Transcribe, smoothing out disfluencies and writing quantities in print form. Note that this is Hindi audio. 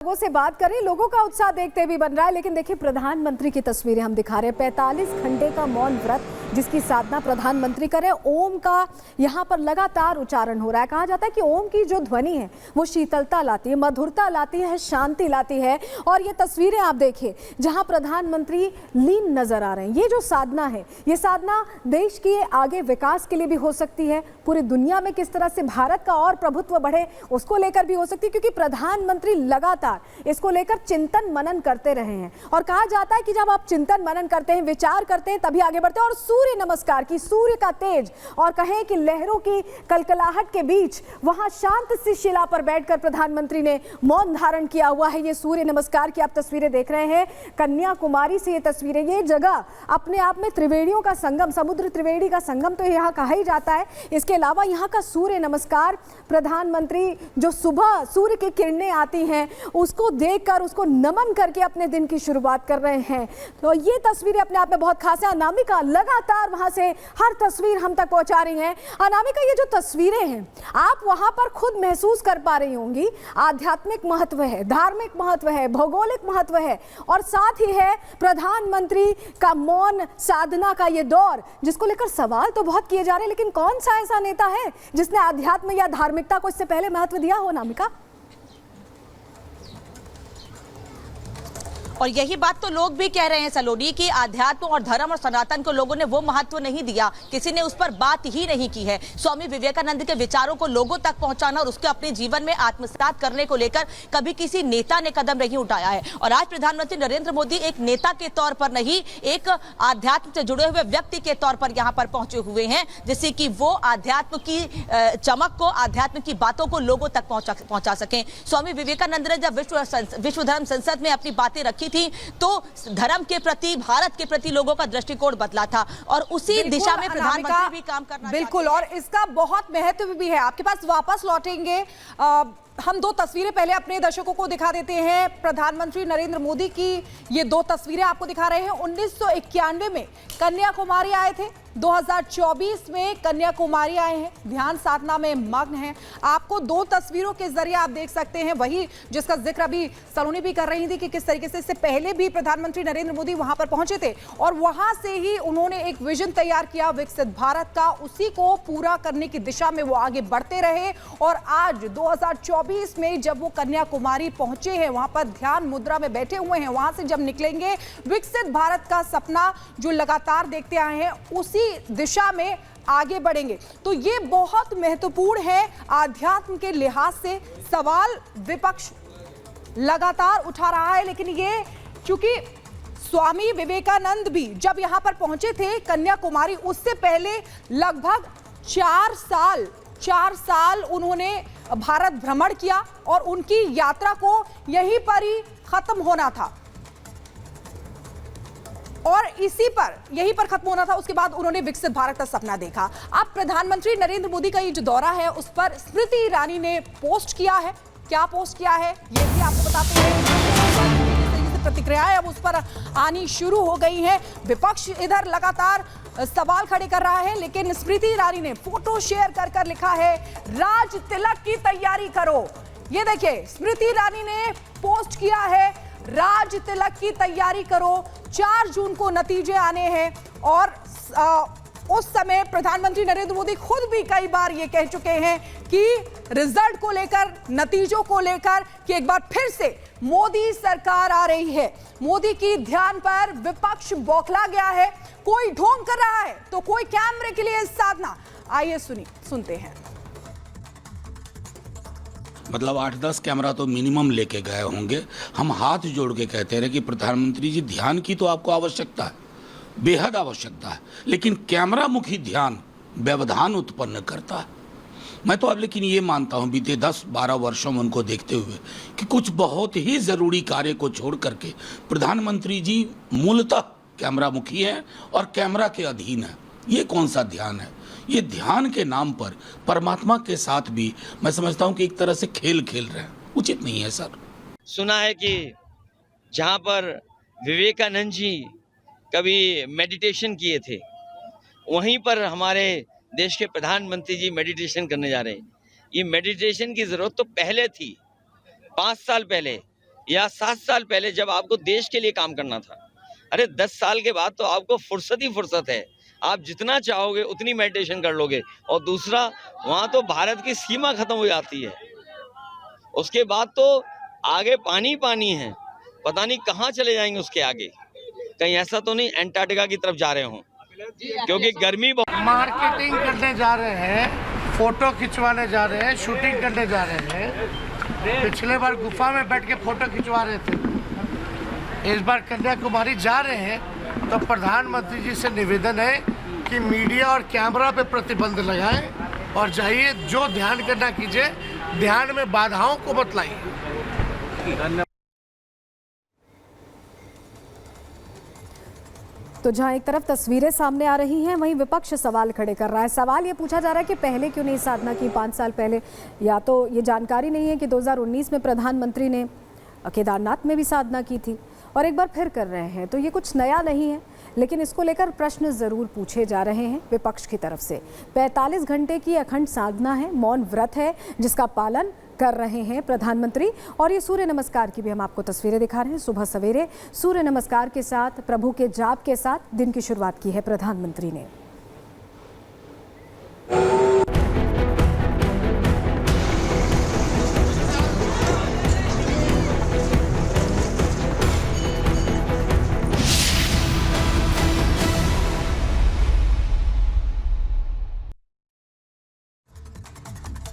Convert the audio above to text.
लोगों से बात करें, लोगों का उत्साह देखते भी बन रहा है। लेकिन देखिए, प्रधानमंत्री की तस्वीरें हम दिखा रहे हैं। 45 घंटे का मौन व्रत जिसकी साधना प्रधानमंत्री करें। ओम का यहाँ पर लगातार उच्चारण हो रहा है। कहा जाता है कि ओम की जो ध्वनि है वो शीतलता लाती है, मधुरता लाती है, शांति लाती है। और ये तस्वीरें आप देखिए जहाँ प्रधानमंत्री लीन नजर आ रहे हैं। ये जो साधना है, ये साधना देश के आगे विकास के लिए भी हो सकती है, पूरी दुनिया में किस तरह से भारत का और प्रभुत्व बढ़े उसको लेकर भी हो सकती है, क्योंकि प्रधानमंत्री लगातार इसको लेकर चिंतन मनन करते रहे हैं। और कहा जाता है कि जब आप चिंतन मनन करते हैं, विचार करते हैं, तभी आगे बढ़ते हैं। और सूर्य नमस्कार की, सूर्य का तेज और कहें कि लहरों की कलकलाहट के बीच वहां शांत सी शिला पर बैठकर प्रधानमंत्री ने मौन धारण किया हुआ है। ये सूर्य नमस्कार की आप तस्वीरें देख रहे हैं, कन्याकुमारी से ये तस्वीरें। ये जगह अपने आप में त्रिवेणियों का संगम, समुद्र त्रिवेणी का संगम तो यहाँ कहा ही जाता है। इसके अलावा यहाँ का सूर्य नमस्कार, प्रधानमंत्री जो सुबह सूर्य की किरणें आती हैं उसको देखकर, उसको नमन करके अपने दिन की शुरुआत कर रहे हैं। तो ये तस्वीरें अपने आप में बहुत खास है। अनामिका लगातार वहां से हर तस्वीर हम तक पहुंचा रही हैं। अनामिका, ये जो तस्वीरें हैं आप वहां पर खुद महसूस कर पा रही होंगी, आध्यात्मिक महत्व है, धार्मिक महत्व है, भौगोलिक महत्व है, और साथ ही है प्रधानमंत्री का मौन साधना का ये दौर, जिसको लेकर सवाल तो बहुत किए जा रहे हैं। लेकिन कौन सा ऐसा नेता है जिसने आध्यात्म या धार्मिकता को इससे पहले महत्व दिया हो, अनामिका? और यही बात तो लोग भी कह रहे हैं सलोनी कि आध्यात्म और धर्म और सनातन को लोगों ने वो महत्व नहीं दिया, किसी ने उस पर बात ही नहीं की है। स्वामी विवेकानंद के विचारों को लोगों तक पहुंचाना और उसके अपने जीवन में आत्मसात करने को लेकर कभी किसी नेता ने कदम नहीं उठाया है। और आज प्रधानमंत्री नरेंद्र मोदी एक नेता के तौर पर नहीं, एक आध्यात्म से जुड़े हुए व्यक्ति के तौर पर यहाँ पर पहुंचे हुए हैं, जिससे कि वो आध्यात्म की चमक को, आध्यात्म की बातों को लोगों तक पहुंचा सकें। स्वामी विवेकानंद ने जब विश्व धर्म संसद में अपनी बातें रखी थी तो धर्म के प्रति, भारत के प्रति लोगों का दृष्टिकोण बदला था, और उसी दिशा में प्रधानमंत्री भी काम करना बिल्कुल। और इसका बहुत महत्व भी है। आपके पास वापस लौटेंगे, हम दो तस्वीरें पहले अपने दर्शकों को दिखा देते हैं। प्रधानमंत्री नरेंद्र मोदी की ये दो तस्वीरें आपको दिखा रहे हैं। 1991 में कन्याकुमारी आए थे, 2024 में कन्याकुमारी आए हैं, ध्यान साधना में मग्न हैं। आपको दो तस्वीरों के जरिए आप देख सकते हैं वही जिसका जिक्र अभी सलोनी भी कर रही थी कि किस तरीके से इससे पहले भी प्रधानमंत्री नरेंद्र मोदी वहां पर पहुंचे थे और वहां से ही उन्होंने एक विजन तैयार किया विकसित भारत का, उसी को पूरा करने की दिशा में वो आगे बढ़ते रहे। और आज 2024 में जब वो कन्याकुमारी पहुंचे हैं, वहां पर ध्यान मुद्रा में बैठे हुए हैं, वहां से जब निकलेंगे विकसित भारत का सपना जो लगातार देखते आए हैं उसी दिशा में आगे बढ़ेंगे। तो ये बहुत महत्वपूर्ण है आध्यात्म के लिहाज से। सवाल विपक्ष लगातार उठा रहा है, लेकिन ये चूंकि स्वामी विवेकानंद भी जब यहां पर पहुंचे थे कन्याकुमारी, उससे पहले लगभग 4 साल उन्होंने भारत भ्रमण किया और उनकी यात्रा को यहीं पर ही खत्म होना था और यहीं पर खत्म होना था। उसके बाद उन्होंने विकसित भारत का सपना देखा। अब प्रधानमंत्री नरेंद्र मोदी का ये जो दौरा है उस पर स्मृति ईरानी ने पोस्ट किया है। क्या पोस्ट किया है ये भी आपको बताते हैं। प्रतिक्रियाएं अब उस पर आनी शुरू हो गई हैं। विपक्ष इधर लगातार सवाल खड़े कर रहा है, लेकिन स्मृति ईरानी ने फोटो शेयर कर लिखा है, राज तिलक की तैयारी करो। ये देखिए, स्मृति ईरानी ने पोस्ट किया है, राज तिलक की तैयारी करो, 4 जून को नतीजे आने हैं। और उस समय प्रधानमंत्री नरेंद्र मोदी खुद भी कई बार ये कह चुके हैं कि रिजल्ट को लेकर, नतीजों को लेकर, कि एक बार फिर से मोदी सरकार आ रही है। मोदी की ध्यान पर विपक्ष बौखला गया है, कोई ढोंग कर रहा है तो कोई कैमरे के लिए साधना। आइए सुनते हैं। मतलब 8-10 कैमरा तो मिनिमम लेके गए होंगे। हम हाथ जोड़ के कहते रहे कि प्रधानमंत्री जी, ध्यान की तो आपको आवश्यकता है, बेहद आवश्यकता है, लेकिन कैमरा मुखी ध्यान व्यवधान उत्पन्न करता है। मैं तो अब लेकिन ये मानता हूँ बीते 10-12 वर्षों में उनको देखते हुए कि कुछ बहुत ही ज़रूरी कार्य को छोड़ करके प्रधानमंत्री जी मूलतः कैमरा मुखी हैं और कैमरा के अधीन है। ये कौन सा ध्यान है? ये ध्यान के नाम पर परमात्मा के साथ भी मैं समझता हूँ कि एक तरह से खेल खेल रहे हैं। उचित नहीं है सर। सुना है कि जहाँ पर विवेकानंद जी कभी मेडिटेशन किए थे, वहीं पर हमारे देश के प्रधानमंत्री जी मेडिटेशन करने जा रहे हैं। ये मेडिटेशन की जरूरत तो पहले थी, 5 साल पहले या 7 साल पहले जब आपको देश के लिए काम करना था। अरे 10 साल के बाद तो आपको फुर्सत ही फुर्सत है, आप जितना चाहोगे उतनी मेडिटेशन कर लोगे। और दूसरा, वहाँ तो भारत की सीमा खत्म हो जाती है, उसके बाद तो आगे पानी पानी है, पता नहीं कहाँ चले जाएंगे उसके आगे। कहीं ऐसा तो नहीं एंटार्क्टिका की तरफ जा रहे हों, क्योंकि गर्मी बहुत। मार्केटिंग करने जा रहे हैं, फोटो खिंचवाने जा रहे हैं, शूटिंग करने जा रहे हैं। पिछले बार गुफा में बैठ के फोटो खिंचवा रहे थे, इस बार कन्याकुमारी जा रहे हैं। तो प्रधानमंत्री जी से निवेदन है कि मीडिया और कैमरा पे प्रतिबंध लगाएं और जाइए, जो ध्यान करना कीजिए, ध्यान में बाधाओं को मत लाइए। तो जहां एक तरफ तस्वीरें सामने आ रही हैं, वहीं विपक्ष सवाल खड़े कर रहा है। सवाल ये पूछा जा रहा है कि पहले क्यों नहीं साधना की 5 साल पहले, या तो ये जानकारी नहीं है कि 2019 में प्रधानमंत्री ने केदारनाथ में भी साधना की थी और एक बार फिर कर रहे हैं। तो ये कुछ नया नहीं है, लेकिन इसको लेकर प्रश्न जरूर पूछे जा रहे हैं विपक्ष की तरफ से। 45 घंटे की अखंड साधना है, मौन व्रत है, जिसका पालन कर रहे हैं प्रधानमंत्री। और ये सूर्य नमस्कार की भी हम आपको तस्वीरें दिखा रहे हैं। सुबह सवेरे सूर्य नमस्कार के साथ, प्रभु के जाप के साथ दिन की शुरुआत की है प्रधानमंत्री ने।